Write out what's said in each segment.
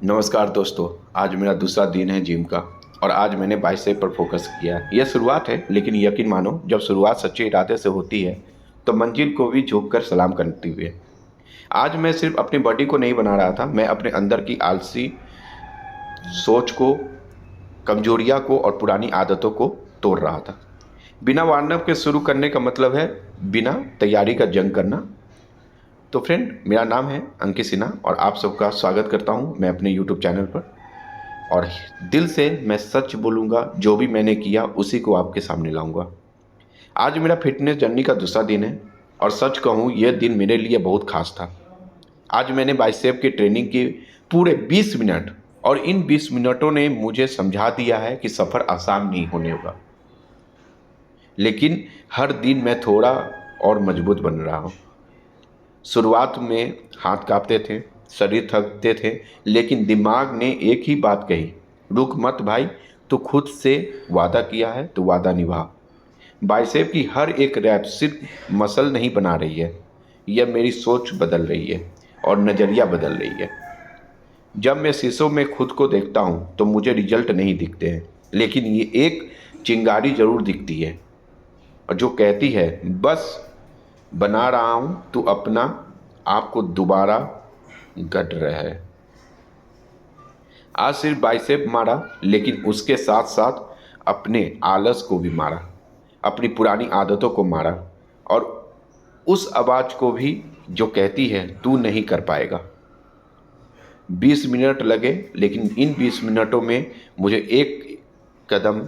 नमस्कार दोस्तों। आज मेरा दूसरा दिन है जिम का और आज मैंने बाइसेप पर फोकस किया। यह शुरुआत है, लेकिन यकीन मानो जब शुरुआत सच्चे इरादे से होती है तो मंजिल को भी झुक कर सलाम करती हुई। आज मैं सिर्फ अपनी बॉडी को नहीं बना रहा था, मैं अपने अंदर की आलसी सोच को, कमजोरियां को और पुरानी आदतों को तोड़ रहा था। बिना वार्म अप के शुरू करने का मतलब है बिना तैयारी का जंग करना। तो फ्रेंड, मेरा नाम है अंकित सिन्हा और आप सबका स्वागत करता हूं मैं अपने यूट्यूब चैनल पर। और दिल से मैं सच बोलूँगा, जो भी मैंने किया उसी को आपके सामने लाऊंगा। आज मेरा फिटनेस जर्नी का दूसरा दिन है और सच कहूँ यह दिन मेरे लिए बहुत खास था। आज मैंने बाइसेप की ट्रेनिंग की पूरे 20 मिनट और इन 20 मिनटों ने मुझे समझा दिया है कि सफ़र आसान नहीं होने होगा, लेकिन हर दिन मैं थोड़ा और मजबूत बन रहा हूँ। शुरुआत में हाथ कांपते थे, शरीर थकते थे, लेकिन दिमाग ने एक ही बात कही, रुक मत भाई, तो खुद से वादा किया है तो वादा निभा। बाइसेप की हर एक रैप सिर्फ मसल नहीं बना रही है, यह मेरी सोच बदल रही है और नज़रिया बदल रही है। जब मैं शीशों में खुद को देखता हूँ तो मुझे रिजल्ट नहीं दिखते हैं, लेकिन ये एक चिंगारी ज़रूर दिखती है और जो कहती है बस बना रहा हूँ, तू अपना आप को दोबारा गढ़ रहा है। आज सिर्फ बाइसेप मारा, लेकिन उसके साथ साथ अपने आलस को भी मारा, अपनी पुरानी आदतों को मारा और उस आवाज़ को भी जो कहती है तू नहीं कर पाएगा। 20 मिनट लगे, लेकिन इन 20 मिनटों में मुझे एक कदम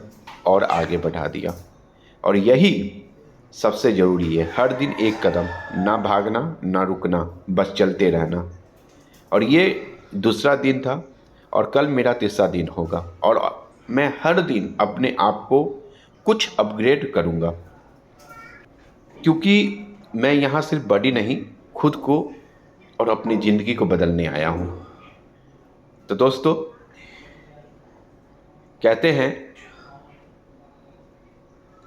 और आगे बढ़ा दिया और यही सबसे ज़रूरी है। हर दिन एक कदम, ना भागना ना रुकना, बस चलते रहना। और ये दूसरा दिन था और कल मेरा तीसरा दिन होगा और मैं हर दिन अपने आप को कुछ अपग्रेड करूँगा, क्योंकि मैं यहाँ सिर्फ बॉडी नहीं, खुद को और अपनी ज़िंदगी को बदलने आया हूँ। तो दोस्तों, कहते हैं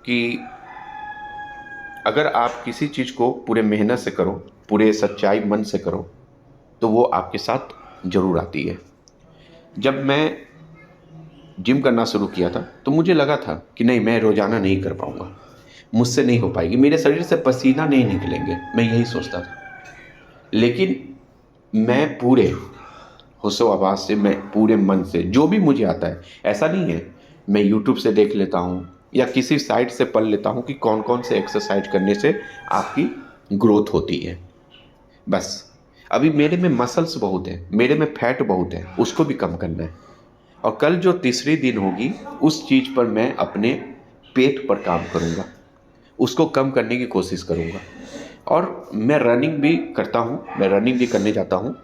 कि अगर आप किसी चीज़ को पूरे मेहनत से करो, पूरे सच्चाई मन से करो, तो वो आपके साथ ज़रूर आती है। जब मैं जिम करना शुरू किया था तो मुझे लगा था कि नहीं, मैं रोज़ाना नहीं कर पाऊँगा, मुझसे नहीं हो पाएगी, मेरे शरीर से पसीना नहीं निकलेंगे, मैं यही सोचता था। लेकिन मैं पूरे होशो-हवास से, मैं पूरे मन से जो भी मुझे आता है, ऐसा नहीं है मैं यूट्यूब से देख लेता हूँ या किसी साइट से पढ़ लेता हूँ कि कौन कौन से एक्सरसाइज करने से आपकी ग्रोथ होती है। बस अभी मेरे में मसल्स बहुत है, मेरे में फैट बहुत है, उसको भी कम करना है। और कल जो तीसरी दिन होगी उस चीज़ पर मैं अपने पेट पर काम करूँगा, उसको कम करने की कोशिश करूँगा। और मैं रनिंग भी करता हूँ, मैं रनिंग भी करने जाता हूँ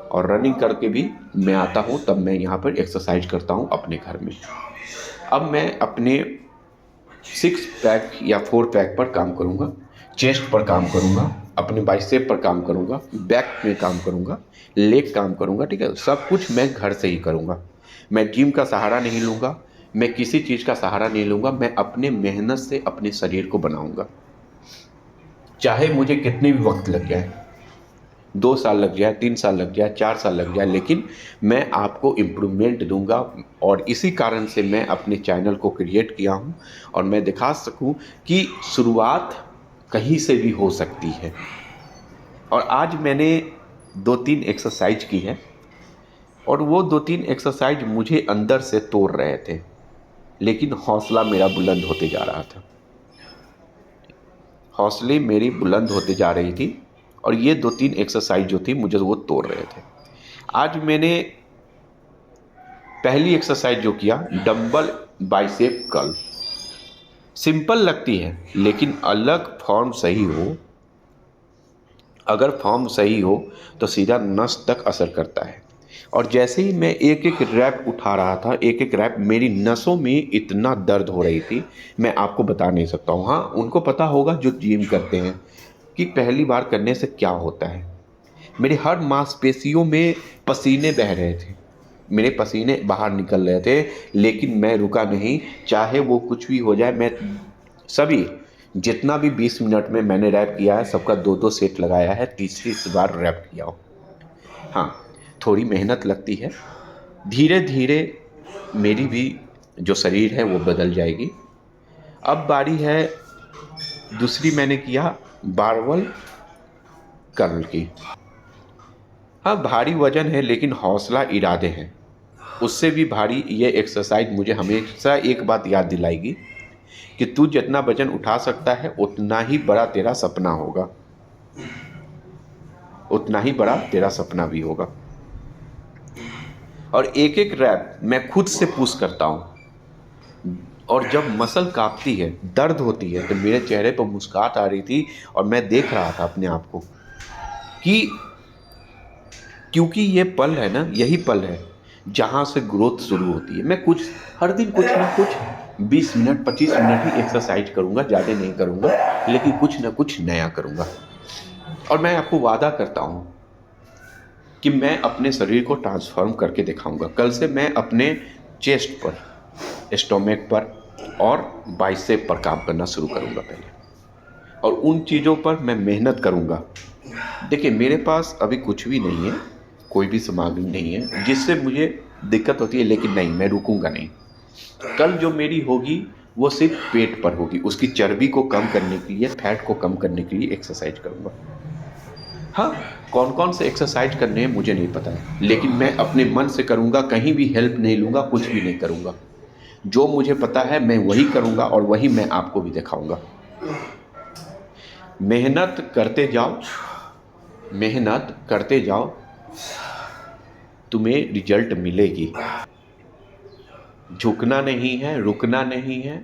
और रनिंग करके भी मैं आता हूँ, तब मैं यहाँ पर एक्सरसाइज करता हूँ अपने घर में। अब मैं अपने 6 पैक या 4 पैक पर काम करूँगा, चेस्ट पर काम करूँगा, अपने बाइसेप पर काम करूँगा, बैक में काम करूँगा, लेग काम करूँगा। ठीक है, सब कुछ मैं घर से ही करूँगा। मैं जिम का सहारा नहीं लूँगा, मैं किसी चीज़ का सहारा नहीं लूँगा, मैं अपने मेहनत से अपने शरीर को बनाऊँगा। चाहे मुझे कितने भी वक्त लग जाए, 2 साल लग जाए, 3 साल लग जाए, 4 साल लग जाए, लेकिन मैं आपको इम्प्रूवमेंट दूंगा। और इसी कारण से मैं अपने चैनल को क्रिएट किया हूं और मैं दिखा सकूं कि शुरुआत कहीं से भी हो सकती है। और आज मैंने 2-3 एक्सरसाइज की है और वो 2-3 एक्सरसाइज मुझे अंदर से तोड़ रहे थे, लेकिन हौसला मेरा बुलंद होते जा रहा था, हौसले मेरी बुलंद होते जा रही थी और ये 2-3 एक्सरसाइज जो थी मुझे वो तोड़ रहे थे। आज मैंने पहली एक्सरसाइज जो किया, डंबल बाइसेप कर्ल। सिंपल लगती है, लेकिन अलग फॉर्म सही हो, अगर फॉर्म सही हो तो सीधा नस तक असर करता है। और जैसे ही मैं एक एक रैप उठा रहा था, एक एक रैप, मेरी नसों में इतना दर्द हो रही थी, मैं आपको बता नहीं सकता हूँ। हाँ, उनको पता होगा जो जिम करते हैं कि पहली बार करने से क्या होता है। मेरे हर मांसपेशियों में पसीने बह रहे थे, मेरे पसीने बाहर निकल रहे थे, लेकिन मैं रुका नहीं। चाहे वो कुछ भी हो जाए, मैं सभी जितना भी 20 मिनट में मैंने रैप किया है, सबका 2-2 सेट लगाया है, तीसरी बार रैप किया हूँ। हाँ, थोड़ी मेहनत लगती है, धीरे धीरे मेरी भी जो शरीर है वो बदल जाएगी। अब बारी है दूसरी, मैंने किया बारबल कर्ल की। हाँ, भारी वजन है लेकिन हौसला इरादे हैं। उससे भी भारी ये एक्सरसाइज मुझे हमेशा एक बात याद दिलाएगी कि तू जितना वजन उठा सकता है उतना ही बड़ा तेरा सपना होगा, उतना ही बड़ा तेरा सपना भी होगा। और एक एक रैप मैं खुद से पुश करता हूँ, और जब मसल कांपती है, दर्द होती है, तो मेरे चेहरे पर मुस्कुराहट आ रही थी और मैं देख रहा था अपने आप को कि क्योंकि ये पल है ना, यही पल है जहाँ से ग्रोथ शुरू होती है। मैं कुछ हर दिन कुछ ना कुछ 20 मिनट 25 मिनट ही एक्सरसाइज करूँगा, ज़्यादा नहीं करूँगा, लेकिन कुछ ना कुछ नया करूँगा। और मैं आपको वादा करता हूँ कि मैं अपने शरीर को ट्रांसफॉर्म करके दिखाऊंगा। कल से मैं अपने चेस्ट पर, स्टोमक पर और बाइसेप पर काम करना शुरू करूंगा पहले, और उन चीज़ों पर मैं मेहनत करूंगा। देखिए, मेरे पास अभी कुछ भी नहीं है, कोई भी सामग्री नहीं है जिससे मुझे दिक्कत होती है, लेकिन नहीं, मैं रुकूंगा नहीं। कल जो मेरी होगी वो सिर्फ पेट पर होगी, उसकी चर्बी को कम करने के लिए, फैट को कम करने के लिए एक्सरसाइज करूंगा। हाँ, कौन कौन से एक्सरसाइज करने हैं मुझे नहीं पता है, लेकिन मैं अपने मन से करूंगा, कहीं भी हेल्प नहीं लूंगा, कुछ भी नहीं करूंगा। जो मुझे पता है मैं वही करूंगा और वही मैं आपको भी दिखाऊंगा। मेहनत करते जाओ, मेहनत करते जाओ, तुम्हें रिजल्ट मिलेगी। झुकना नहीं है, रुकना नहीं है,